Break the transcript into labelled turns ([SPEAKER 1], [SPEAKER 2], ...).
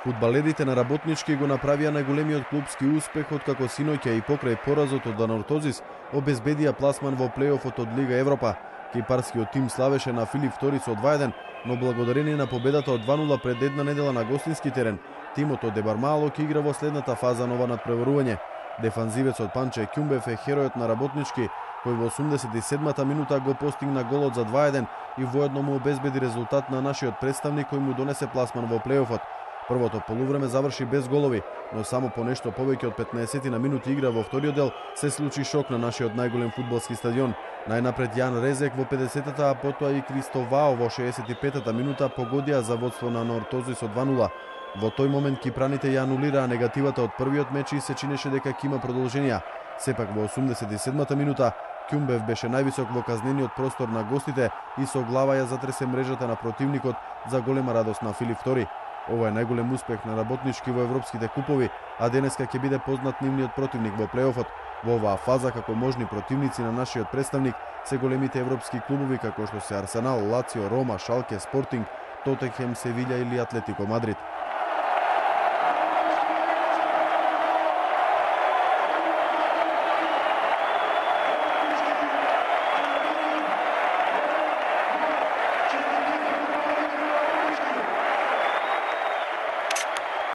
[SPEAKER 1] Фудбалерите на Работнички го направија најголемиот клупски успех откако синоќа и покрај поразот од Анортозис обезбедија пласман во плејофот од Лига Европа. Кипарскиот тим славеше на Филип II со 2-1, но благодарение на победата од 2-0 пред една недела на гостински терен, тимот од Дебармало ќе игра во следната фаза нова надпреварување. Дефанзивецот Панче Кјумбев е херојот на Работнички, кој во 87-та минута го постигна голот за 2-1 и воедно му обезбеди резултат на нашиот представник кој му донесе пласман во плејофот. Првото полувреме заврши без голови, но само по нешто повеќе од 15 на минути игра во вториот дел се случи шок на нашиот најголем фудбалски стадион. Најнапред Јан Резек во 50-та, а потоа и Кристо Вао во 65-та минута погодија за водство на Анортозис со 2-0. Во тој момент кипраните ја анулираа негативата од првиот меч и се чинеше дека ќе има продолженија. Сепак во 87-та минута Кјумбев беше највисок во казнениот простор на гостите и со глава ја затресе мрежата на противникот за голема радост на Филип II. Ова е најголем успех на Работнички во европските купови, а денеска ќе биде познат нивниот противник во плејофот. Во оваа фаза како можни противници на нашиот представник се големите европски клубови како што се Арсенал, Лацио, Рома, Шалке, Спортинг, Тотенхем, Севиља или Атлетико Мадрид.